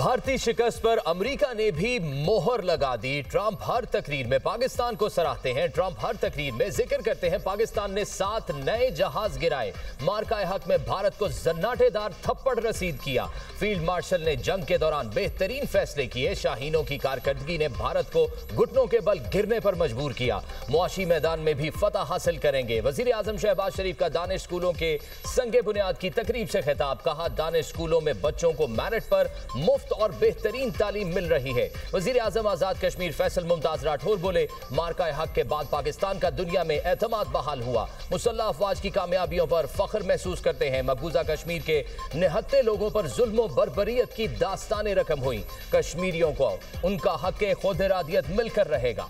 भारतीय शिकस्त पर अमेरिका ने भी मोहर लगा दी। ट्रंप हर तकरीर में पाकिस्तान को सराहते हैं। ट्रंप हर तकरीर में जिक्र करते हैं पाकिस्तान ने 7 नए जहाज गिराए। मार्का हक में भारत को जन्नाटेदार थप्पड़ रसीद किया। फील्ड मार्शल ने जंग के दौरान बेहतरीन फैसले किए। शाहीनों की कारकर्दगी ने भारत को घुटनों के बल गिरने पर मजबूर किया। मुआशी मैदान में भी फतह हासिल करेंगे। वजीर आजम शहबाज शरीफ का दानिश स्कूलों के संगे बुनियाद की तकरीब से खिताब। कहा, दानिश स्कूलों में बच्चों को मेरिट पर मुफ्त और बेहतरीन तालीम मिल रही है। वजीर आजम आजाद कश्मीर फैसल मुमताज राठौर बोले, मार्का हक के बाद पाकिस्तान का दुनिया में एतमाद बहाल हुआ। मुसल्लह अफवाज की कामयाबियों पर फख्र महसूस करते हैं। मकबूजा कश्मीर के निहत्ते लोगों पर जुल्म और बर्बरियत की दास्तानें रकम हुई। कश्मीरियों को उनका हक खुद इरादियत मिलकर रहेगा।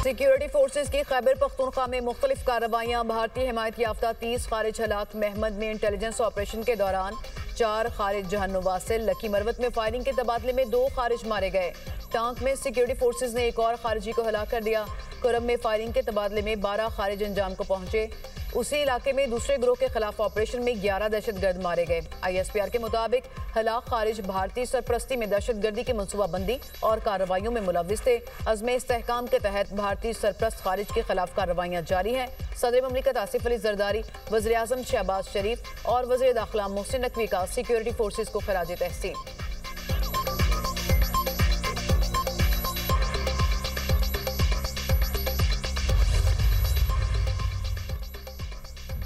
सिक्योरिटी फोर्सेज की खैबर पख्तूनख्वा में मुख्तलिफ कार्रवाइयाँ। भारतीय हिमायत याफ्ता 30 खारिज हलाक। महमद में इंटेलिजेंस ऑपरेशन के दौरान 4 खारिज जहन्नुम वासिल। लकी मरवत में फायरिंग के तबादले में 2 खारिज मारे गए। टांक में सिक्योरिटी फोर्सेज ने एक और खारिजी को हलाक कर दिया। कुरम में फायरिंग के तबादले में 12 खारिज अंजाम को पहुंचे। उसी इलाके में दूसरे ग्रोह के खिलाफ ऑपरेशन में 11 दहशतगर्द मारे गए। ISPR के मुताबिक हलाक खारिज भारतीय सरपरस्ती में दहशतगर्दी की मनसूबाबंदी और कार्रवाइयों में मुलव्विस थे। अज़्म इस्तेहकाम के तहत भारतीय सरपरस्त खारिज के खिलाफ कार्रवाइयाँ जारी हैं। सदर ममलिकत आसिफ अली जरदारी, वज़ीर आज़म शहबाज शरीफ और वज़ीर दाखिला मोहसिन नकवी का सिक्योरिटी फोर्सेज को खराज तहसीन।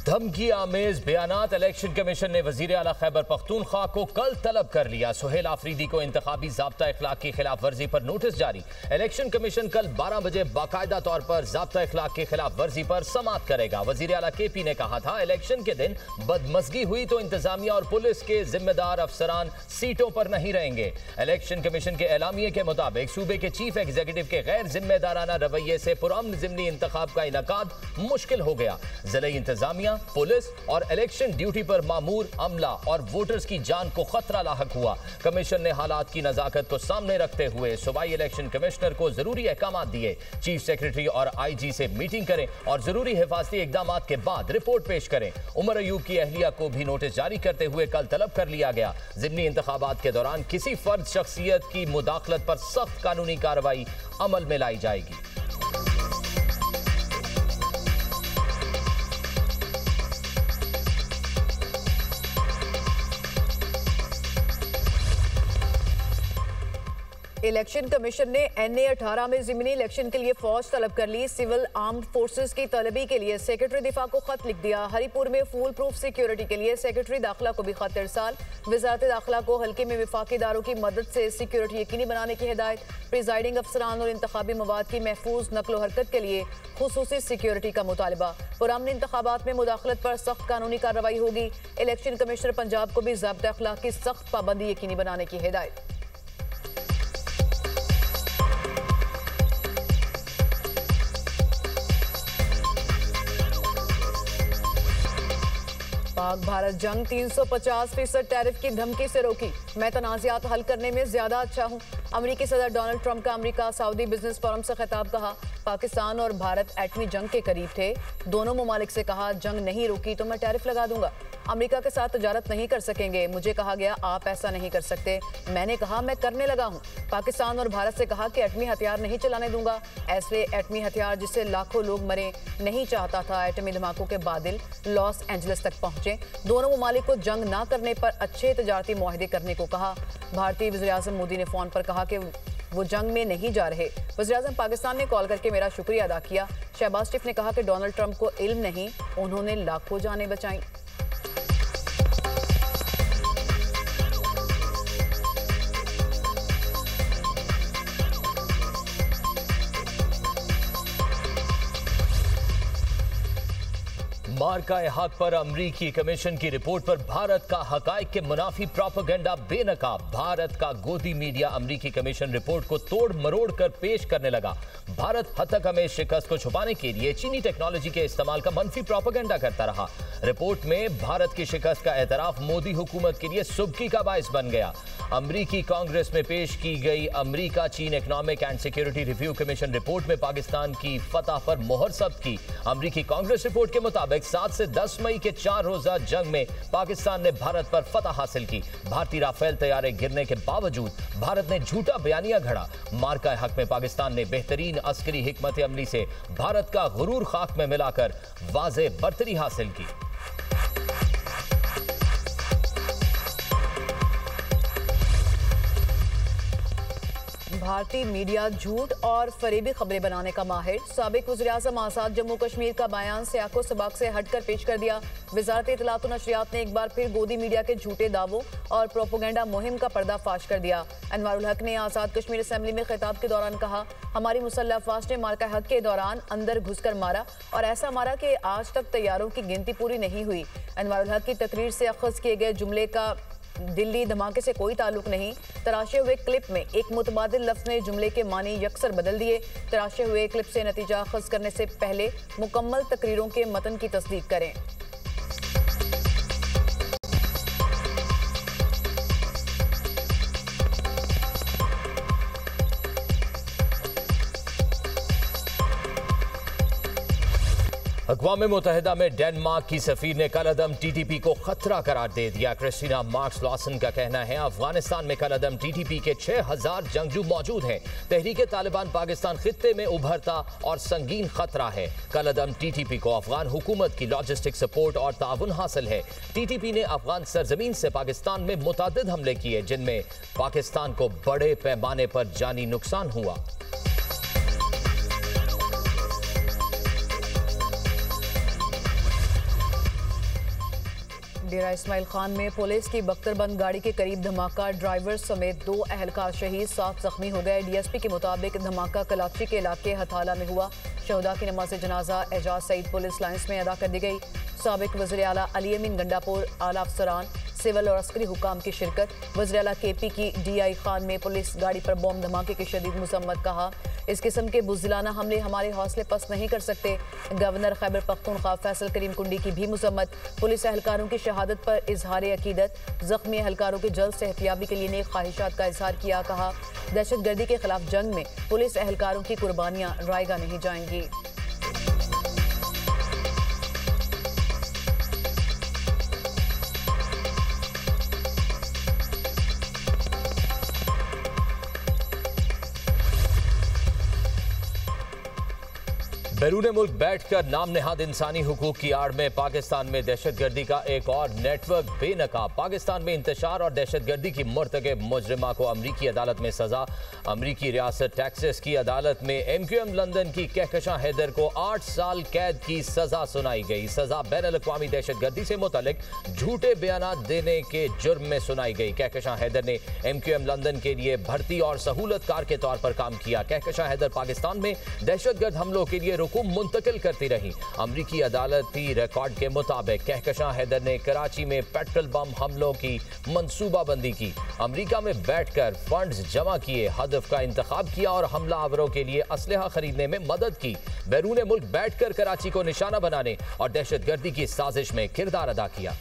धमकी आमेज बयानात। इलेक्शन कमीशन ने वजीर आला खैबर पख्तूनख्वा को कल तलब कर लिया। सुहेल आफरीदी को इंतखाबी ज़ाब्ता इखलाक की खिलाफ वर्जी पर नोटिस जारी। इलेक्शन कमीशन कल 12 बजे बाकायदा तौर पर ज़ाब्ता इखलाक की खिलाफ वर्जी पर समाअत करेगा। वजीर आला KP ने कहा था, इलेक्शन के दिन बदमज़गी हुई तो इंतजामिया और पुलिस के जिम्मेदार अफसरान सीटों पर नहीं रहेंगे। इलेक्शन कमीशन के एलामिये के मुताबिक सूबे के चीफ एग्जीक्यूटिव के गैर जिम्मेदाराना रवैये से पुरअमन ज़िमनी इंतखाब का इनकाद मुश्किल हो गया। ज़िले इंतजामिया, पुलिस और इलेक्शन ड्यूटी पर मामूर अमला और वोटर्स की जान को खतरा लाहक हुआ। कमीशन ने हालात की नजाकत को सामने रखते हुए सूबाई इलेक्शन कमिश्नर को जरूरी अहकाम दिए। चीफ सेक्रेटरी और IG से मीटिंग करें और जरूरी हिफाजती इकदाम के बाद रिपोर्ट पेश करें। उमर अयूब की अहलिया को भी नोटिस जारी करते हुए कल तलब कर लिया गया। ज़िमनी इंतखाबात के दौरान किसी फर्द शख्सियत की मुदाखलत पर सख्त कानूनी कार्रवाई अमल में लाई जाएगी। इलेक्शन कमीशन ने NA 18 में ज़िमनी इलेक्शन के लिए फौज तलब कर ली। सिविल आर्म्ड फोर्सेस की तलबी के लिए सेक्रेटरी दिफा को खत लिख दिया। हरीपुर में फूल प्रूफ सिक्योरिटी के लिए सेक्रेटरी दाखिला को भी खत इरसाल। वजारत दाखिला को हल्के में वफाकी इदारों की मदद से सिक्योरिटी यकीनी बनाने की हिदायत। प्रिजाइडिंग अफसरान और इंतखाबी मवाद की महफूज नकलो हरकत के लिए खुसूसी सिक्योरिटी का मुतालबा। पुरअमन इंतखाबात में मुदाखलत पर सख्त कानूनी कार्रवाई होगी। इलेक्शन कमिश्नर पंजाब को भी ज़ाब्ता अखलाक की सख्त पाबंदी यकीनी बनाने की हिदायत। पाक भारत जंग 350% टैरिफ की धमकी से रोकी। मैं तनाज़ात हल करने में ज्यादा अच्छा हूँ। अमेरिकी सदर डोनाल्ड ट्रंप का अमेरिका सऊदी बिजनेस फोरम से खिताब। कहा, पाकिस्तान और भारत एटमी जंग के करीब थे। दोनों ममालिक से कहा, जंग नहीं रुकी तो मैं टैरिफ लगा दूंगा। अमेरिका के साथ तजारत नहीं कर सकेंगे। मुझे कहा गया आप ऐसा नहीं कर सकते। मैंने कहा मैं करने लगा हूँ। पाकिस्तान और भारत से कहा कि एटमी हथियार नहीं चलाने दूंगा। ऐसे एटमी हथियार जिससे लाखों लोग मरे नहीं चाहता था। एटमी धमाकों के बादल लॉस एंजलिस तक पहुंचे। दोनों ममालिक को जंग ना करने पर अच्छे तजारती मुआहदे करने को कहा। भारतीय वज़ीर आज़म मोदी ने फोन पर कहा कि वो जंग में नहीं जा रहे। वज़ीर आज़म पाकिस्तान ने कॉल करके मेरा शुक्रिया अदा किया। शहबाज शरीफ ने कहा कि डोनाल्ड ट्रंप को इल्म नहीं, उन्होंने लाखों जानें बचाई। मार्का हक पर अमरीकी कमीशन की रिपोर्ट पर भारत का हकायक के मुनाफी प्रोपेगेंडा बेनकाब। भारत का गोदी मीडिया अमरीकी कमीशन रिपोर्ट को तोड़ मरोड़ कर पेश करने लगा। भारत हतक में शिकस्त को छुपाने के लिए चीनी टेक्नोलॉजी के इस्तेमाल का मनफी प्रोपेगेंडा करता रहा। रिपोर्ट में भारत की शिकस्त का एतराफ मोदी हुकूमत के लिए सुबकी का बायस बन गया। अमरीकी कांग्रेस में पेश की गई अमरीका चीन economic and security review commission report में पाकिस्तान की फतह पर मोहर जब्त की। अमरीकी कांग्रेस रिपोर्ट के मुताबिक 7 से 10 मई के 4 रोजा जंग में पाकिस्तान ने भारत पर फतह हासिल की। भारतीय राफेल तैयारे गिरने के बावजूद भारत ने झूठा बयानिया घड़ा। मार्का हक में पाकिस्तान ने बेहतरीन अस्करी हिकमत अमली से भारत का गुरूर खाक में मिलाकर वाज़े बर्तरी हासिल की। भारतीय मीडिया झूठ और फरेबी खबरें बनाने का माहिर। साबिक वज़ीर-ए-आज़म आज़ाद जम्मू कश्मीर का बयान सियाको सबाक से हटकर पेश कर दिया। वज़ारत इत्तलात और नशरियात ने एक बार फिर गोदी मीडिया के झूठे दावों और प्रोपोगेंडा मुहिम का पर्दाफाश कर दिया। अनवारुल हक ने आज़ाद कश्मीर असेंबली में खिताब के दौरान कहा, हमारी मुसल्लह अफवाज ने मार्का हक के दौरान अंदर घुसकर मारा और ऐसा मारा कि आज तक तैयारों की गिनती पूरी नहीं हुई। अनवारुल हक की तकरीर से अखज़ किए गए जुमले का दिल्ली धमाके से कोई ताल्लुक नहीं। तराशे हुए क्लिप में एक मुतबादिल लफ्ज ने जुमले के मानी यकसर बदल दिए। तराशे हुए क्लिप से नतीजा अखज़ करने से पहले मुकम्मल तकरीरों के मतन की तस्दीक करें। अक़वाम मुत्तहिदा में डेनमार्क की सफ़ीर ने कलअदम TTP को खतरा करार दे दिया। क्रिस्टीना मार्क्स लॉसन का कहना है, अफगानिस्तान में कलअदम TTP के 6000 जंगजू मौजूद हैं। तहरीक तालिबान पाकिस्तान खित्ते में उभरता और संगीन खतरा है। कलअदम TTP को अफगान हुकूमत की लॉजिस्टिक सपोर्ट और ताउन हासिल है। TTP ने अफगान सरजमीन से पाकिस्तान में मुतअद्दिद हमले किए, जिनमें पाकिस्तान को बड़े पैमाने पर जानी नुकसान हुआ। डेरा इस्माइल खान में पुलिस की बख्तरबंद गाड़ी के करीब धमाका, ड्राइवर समेत 2 अहलकार शहीद, 7 जख्मी हो गए। DSP के मुताबिक धमाका कलाची के इलाके हथाला में हुआ। शहदा की नमाज जनाजा एजाज सईद पुलिस लाइन्स में अदा कर दी गई। साबिक वज़ीर आला अली अमीन गंडापुर, आला अफसरान, सिविल और अस्करी हुकाम की शिरकत। वज़ीर आला KP की DI खान में पुलिस गाड़ी पर बम धमाके की शदीद मजम्मत। कहा, इस किस्म के बुज़दिलाना हमले हमारे हौसले पस्त नहीं कर सकते। गवर्नर खैबर पख्तूनख्वा फैसल करीम कुंडी की भी मजम्मत। पुलिस एहलकारों की शहादत पर इजहार अकीदत। जख्मी एहलकारों की जल्द सेहतियाबी के लिए नेक ख्वाहिशात का इजहार किया। कहा, दहशत गर्दी के खिलाफ जंग में पुलिस एहलकारों की कुर्बानियां रायगा नहीं जाएंगी। बैरून मुल्क बैठकर नाम नेहाद इंसानी हुकूक की आड़ में पाकिस्तान में दहशतगर्दी का एक और नेटवर्क बेनकाब। पाकिस्तान में इंतशार और दहशतगर्दी की मुर्तकब मुजरिमा को अमरीकी अदालत में सजा। अमरीकी रियासत टेक्सास की अदालत में MQM लंदन की कहकशां हैदर को 8 साल कैद की सजा सुनाई गई। सजा बैनुल-अक़वामी दहशतगर्दी से मुतल्लिक झूठे बयानात देने के जुर्म में सुनाई गई। कहकशां हैदर ने MQM लंदन के लिए भर्ती और सहूलतकार के तौर पर काम किया। कहकशां हैदर पाकिस्तान में दहशतगर्द हमलों के लिए मुंतकिल करती रही। अमरीकी अदालती रिकॉर्ड के मुताबिक कहकशां हैदर ने कराची में पेट्रोल बम हमलों की मंसूबाबंदी की। अमरीका में बैठकर फंड्स जमा किए, हदफ का इंतखाब किया और हमला आवरों के लिए असलहा खरीदने में मदद की। बैरून मुल्क बैठकर कराची को निशाना बनाने और दहशतगर्दी की साजिश में किरदार अदा किया।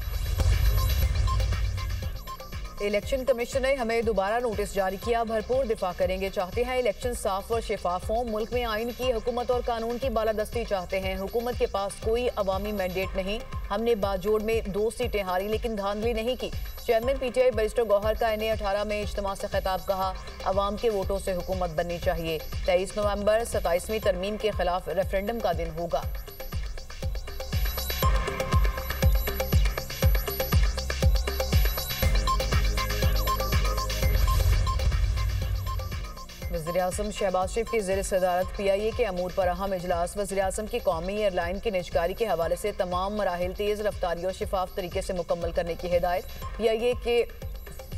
इलेक्शन कमीशन ने हमें दोबारा नोटिस जारी किया, भरपूर दिफा करेंगे। चाहते हैं इलेक्शन साफ और शफाफ हों। मुल्क में आइन की, हुकूमत और कानून की बालादस्ती चाहते हैं। हुकूमत के पास कोई अवामी मैंडेट नहीं। हमने बाजोड़ में 2 सीटें हारी लेकिन धांधली नहीं की। चेयरमैन PTI बैरिस्टर गौहर का NA 18 में इज्तिमा से खिताब। कहा, अवाम के वोटों से हुकूमत बननी चाहिए। 23 नवंबर 27वीं तरमीम के खिलाफ रेफरेंडम का दिन होगा। वज़ीर-ए-आज़म शहबाज शरीफ की ज़ेर सदारत PIA के अमूर पर अहम इजलास। वज़ीर-ए-आज़म की कौमी एयरलाइन की निजकारी के हवाले से तमाम मराहिल तेज़ रफ्तारी और शफाफ तरीके से मुकम्मल करने की हिदायत। PIA के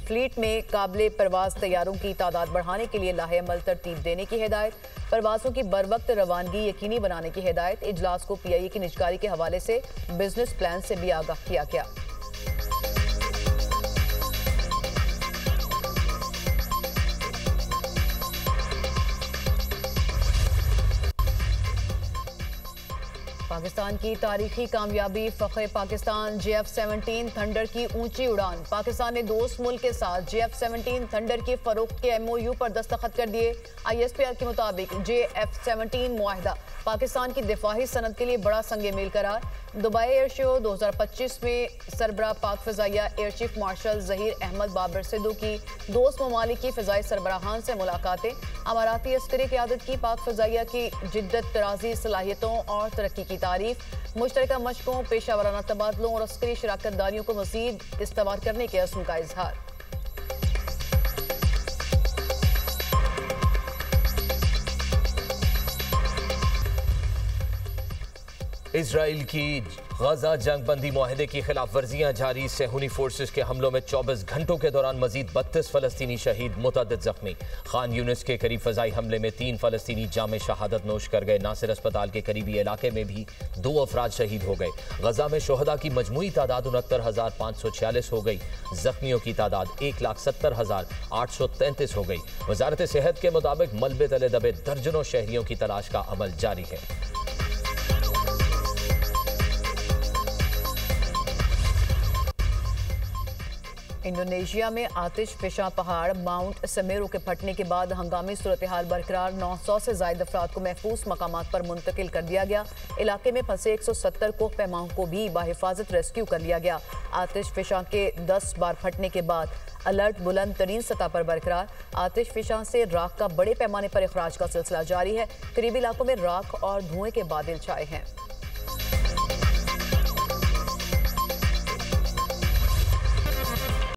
फ्लीट में काबिल परवाज तैयारों की तादाद बढ़ाने के लिए लाहे अमल तरतीब देने की हिदायत। परवाज़ों की बर वक्त रवानगी यकीनी बनाने की हिदायत। इजलास को PIA की निजकारी के हवाले से बिजनेस प्लान से भी आगाह किया गया। पाकिस्तान की तारीखी कामयाबी, फ़ख्र पाकिस्तान JF-17 थंडर की ऊंची उड़ान। पाकिस्तान ने दोस्त मुल्क के साथ JF-17 थंडर की फरोख्त के MOU पर दस्तखत कर दिए। ISPR के मुताबिक JF-17 मुआहदा पाकिस्तान की दिफाही सनत के लिए बड़ा संगे मील करार। दुबई एयर शो 2025 में सरबराह पाक फ़िज़ाइया air chief marshal Zaheer Ahmed Babar Sidhu की दोस्त ममालिक की फ़िज़ाई सरबराहान से मुलाकातें। अमाराती अस्करी क़यादत की पाक फ़िज़ाइया की जिद्दत तराज़ी सलाहियतों और तरक्की की तारीफ। मुश्तरका मशकों, पेशा वराना तबादलों और अस्करी शराकत दारियों को मज़ीद इस्तेमाल करने के अज़्म का इजहार। इसराइल की गजा जंग बंदी मुआहदे की खिलाफ वर्जियां जारी। सेहूनी फोर्सेस के हमलों में 24 घंटों के दौरान मजीद 32 फलस्तीनी शहीद, मुतअद्दिद जख्मी। खान यूनिस के करीब फजाई हमले में 3 फलस्तीनी जामे शहादत नोश कर गए। नासिर अस्पताल के करीबी इलाके में भी 2 अफराद शहीद हो गए। गजा में शोहदा की मजमूई तादाद 69,546 हो गई। जख्मियों की तादाद 1,70,833 हो गई। वजारत सेहत के मुताबिक मलबे तले दबे दर्जनों शहरियों की तलाश का अमल जारी है। इंडोनेशिया में आतिश फिशा पहाड़ माउंट समेरू के फटने के बाद हंगामी सूरत हाल बरकरार। 900 से ज्यादा अफराद को महफूज मकामात पर मुंतकिल कर दिया गया। इलाके में फंसे 170 कोह पैमाओं को भी बाहिफाजत रेस्क्यू कर लिया गया। आतिश फिशा के 10 बार फटने के बाद अलर्ट बुलंद तरीन सतह पर बरकरार। आतिश फिशा से राख का बड़े पैमाने पर अखराज का सिलसिला जारी है। करीबी इलाकों में राख और धुएं के बादल छाए हैं।